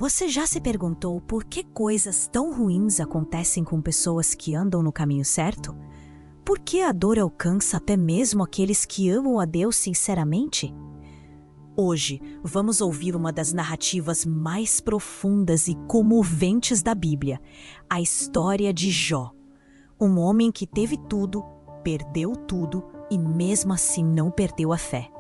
Você já se perguntou por que coisas tão ruins acontecem com pessoas que andam no caminho certo? Por que a dor alcança até mesmo aqueles que amam a Deus sinceramente? Hoje, vamos ouvir uma das narrativas mais profundas e comoventes da Bíblia, a história de Jó. Um homem que teve tudo, perdeu tudo e mesmo assim não perdeu a fé.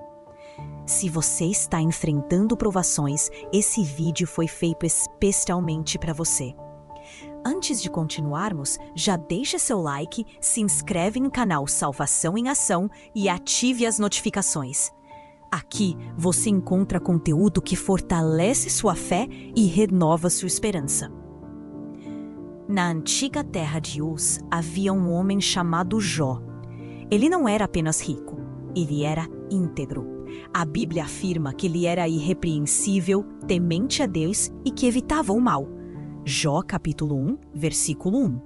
Se você está enfrentando provações, esse vídeo foi feito especialmente para você. Antes de continuarmos, já deixa seu like, se inscreve no canal Salvação em Ação e ative as notificações. Aqui você encontra conteúdo que fortalece sua fé e renova sua esperança. Na antiga terra de Uz, havia um homem chamado Jó. Ele não era apenas rico, ele era íntegro. A Bíblia afirma que ele era irrepreensível, temente a Deus e que evitava o mal. Jó capítulo 1, versículo 1.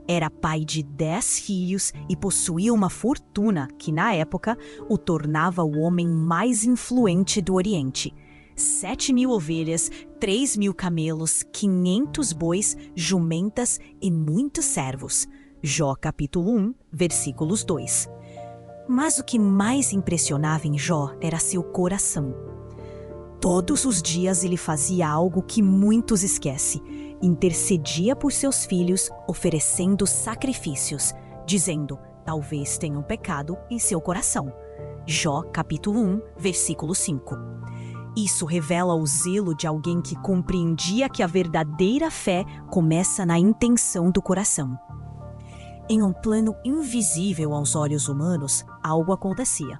Era pai de 10 filhos e possuía uma fortuna que, na época, o tornava o homem mais influente do Oriente. 7.000 ovelhas, 3.000 camelos, 500 bois, jumentas e muitos servos. Jó capítulo 1, versículos 2. Mas o que mais impressionava em Jó era seu coração. Todos os dias ele fazia algo que muitos esquecem. Intercedia por seus filhos, oferecendo sacrifícios, dizendo, talvez tenham pecado em seu coração. Jó capítulo 1, versículo 5. Isso revela o zelo de alguém que compreendia que a verdadeira fé começa na intenção do coração. Em um plano invisível aos olhos humanos, algo acontecia.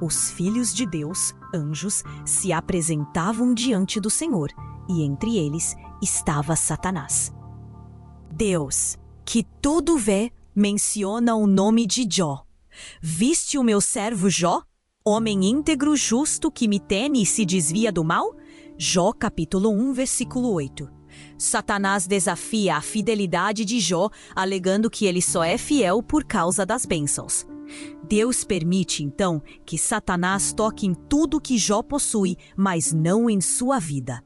Os filhos de Deus, anjos, se apresentavam diante do Senhor, e entre eles estava Satanás. Deus, que tudo vê, menciona o nome de Jó. Viste o meu servo Jó? Homem íntegro, justo, que me teme e se desvia do mal? Jó capítulo 1, versículo 8. Satanás desafia a fidelidade de Jó, alegando que ele só é fiel por causa das bênçãos. Deus permite, então, que Satanás toque em tudo que Jó possui, mas não em sua vida.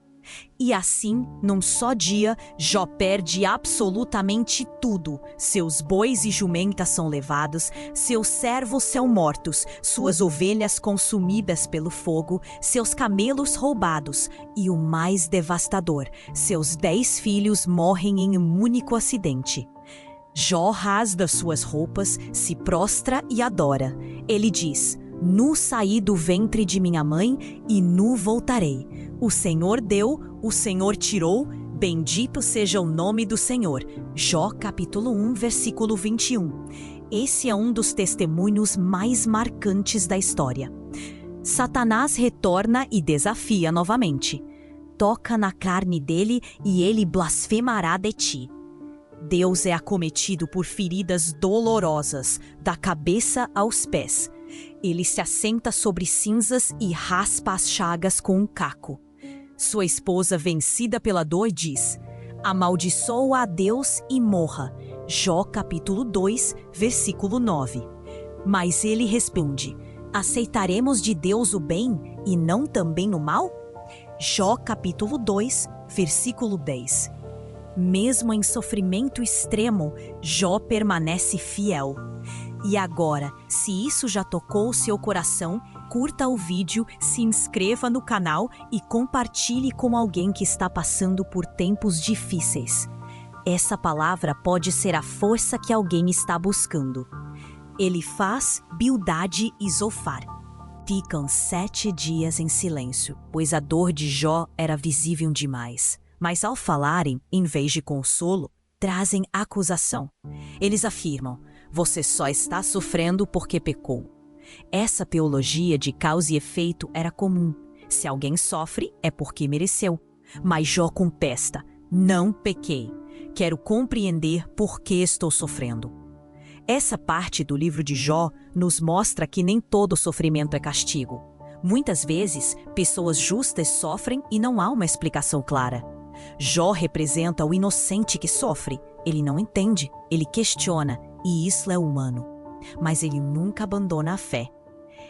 E assim, num só dia, Jó perde absolutamente tudo. Seus bois e jumentas são levados, seus servos são mortos, suas ovelhas consumidas pelo fogo, seus camelos roubados e o mais devastador, seus 10 filhos morrem em um único acidente. Jó rasga suas roupas, se prostra e adora. Ele diz: nu saí do ventre de minha mãe e nu voltarei. O Senhor deu, o Senhor tirou, bendito seja o nome do Senhor. Jó capítulo 1, versículo 21. Esse é um dos testemunhos mais marcantes da história. Satanás retorna e desafia novamente. Toca na carne dele e ele blasfemará de ti. Deus é acometido por feridas dolorosas, da cabeça aos pés. Ele se assenta sobre cinzas e raspa as chagas com um caco. Sua esposa, vencida pela dor, diz: amaldiçoa a Deus e morra. Jó capítulo 2, versículo 9. Mas ele responde: aceitaremos de Deus o bem e não também o mal? Jó capítulo 2, versículo 10. Mesmo em sofrimento extremo, Jó permanece fiel. E agora, se isso já tocou o seu coração, curta o vídeo, se inscreva no canal e compartilhe com alguém que está passando por tempos difíceis. Essa palavra pode ser a força que alguém está buscando. Elifaz, Bildade e Zofar ficam 7 dias em silêncio, pois a dor de Jó era visível demais. Mas ao falarem, em vez de consolo, trazem acusação. Eles afirmam: você só está sofrendo porque pecou. Essa teologia de causa e efeito era comum. Se alguém sofre, é porque mereceu. Mas Jó contesta: não pequei. Quero compreender por que estou sofrendo. Essa parte do livro de Jó nos mostra que nem todo sofrimento é castigo. Muitas vezes, pessoas justas sofrem e não há uma explicação clara. Jó representa o inocente que sofre. Ele não entende, ele questiona, e isso é humano. Mas ele nunca abandona a fé.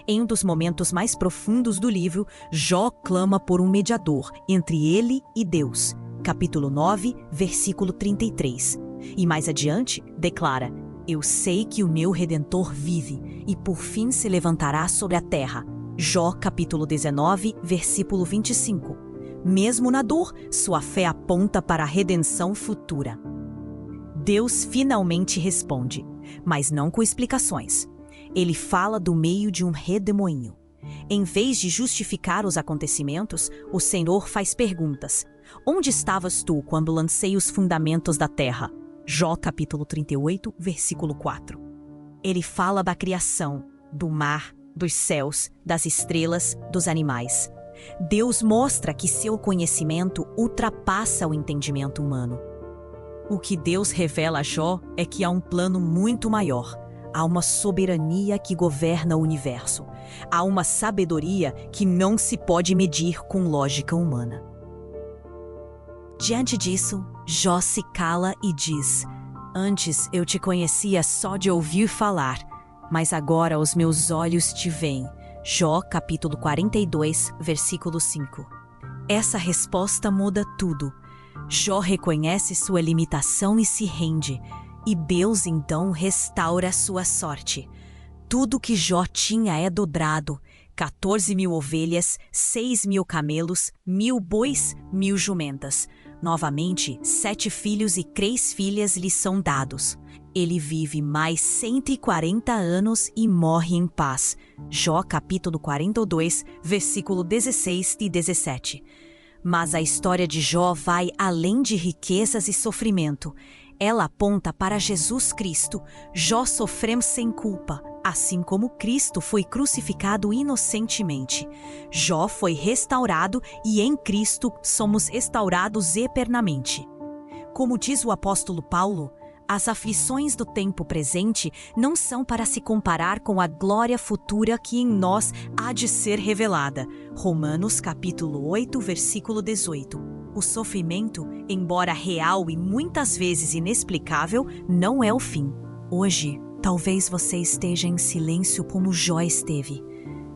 Em um dos momentos mais profundos do livro, Jó clama por um mediador entre ele e Deus. Capítulo 9, versículo 33. E mais adiante, declara: Eu sei que o meu Redentor vive e por fim se levantará sobre a terra. Jó, capítulo 19, versículo 25. Mesmo na dor, sua fé aponta para a redenção futura. Deus finalmente responde, mas não com explicações. Ele fala do meio de um redemoinho. Em vez de justificar os acontecimentos, o Senhor faz perguntas. Onde estavas tu quando lancei os fundamentos da terra? Jó capítulo 38, versículo 4. Ele fala da criação, do mar, dos céus, das estrelas, dos animais. Deus mostra que seu conhecimento ultrapassa o entendimento humano. O que Deus revela a Jó é que há um plano muito maior. Há uma soberania que governa o universo. Há uma sabedoria que não se pode medir com lógica humana. Diante disso, Jó se cala e diz: Antes eu te conhecia só de ouvir falar, mas agora os meus olhos te veem. Jó, capítulo 42, versículo 5. Essa resposta muda tudo. Jó reconhece sua limitação e se rende, e Deus então restaura sua sorte. Tudo que Jó tinha é dobrado: 14.000 ovelhas, 6.000 camelos, 1.000 bois, 1.000 jumentas. Novamente, 7 filhos e 3 filhas lhe são dados. Ele vive mais 140 anos e morre em paz. Jó capítulo 42, versículo 16 e 17. Mas a história de Jó vai além de riquezas e sofrimento. Ela aponta para Jesus Cristo. Jó sofreu sem culpa, assim como Cristo foi crucificado inocentemente. Jó foi restaurado e em Cristo somos restaurados eternamente. Como diz o apóstolo Paulo, as aflições do tempo presente não são para se comparar com a glória futura que em nós há de ser revelada. Romanos capítulo 8, versículo 18. O sofrimento, embora real e muitas vezes inexplicável, não é o fim. Hoje, talvez você esteja em silêncio como Jó esteve,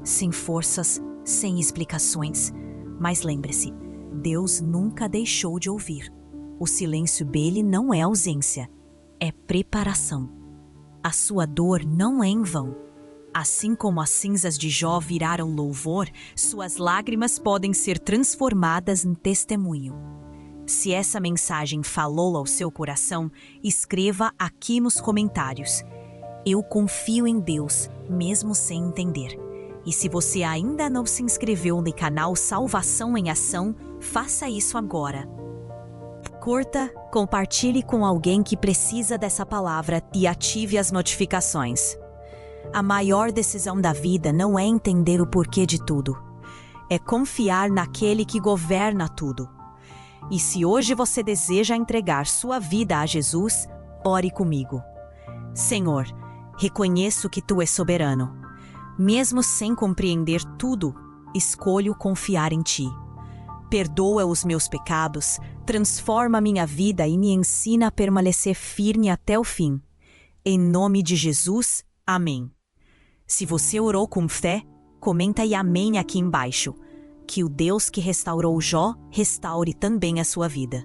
sem forças, sem explicações. Mas lembre-se, Deus nunca deixou de ouvir. O silêncio dele não é ausência, é preparação. A sua dor não é em vão. Assim como as cinzas de Jó viraram louvor, suas lágrimas podem ser transformadas em testemunho. Se essa mensagem falou ao seu coração, escreva aqui nos comentários: Eu confio em Deus, mesmo sem entender. E se você ainda não se inscreveu no canal Salvação em Ação, faça isso agora. Curta, compartilhe com alguém que precisa dessa palavra e ative as notificações. A maior decisão da vida não é entender o porquê de tudo. É confiar naquele que governa tudo. E se hoje você deseja entregar sua vida a Jesus, ore comigo. Senhor, reconheço que Tu és soberano. Mesmo sem compreender tudo, escolho confiar em Ti. Perdoa os meus pecados, transforma minha vida e me ensina a permanecer firme até o fim. Em nome de Jesus, amém. Se você orou com fé, comenta e amém aqui embaixo. Que o Deus que restaurou Jó restaure também a sua vida.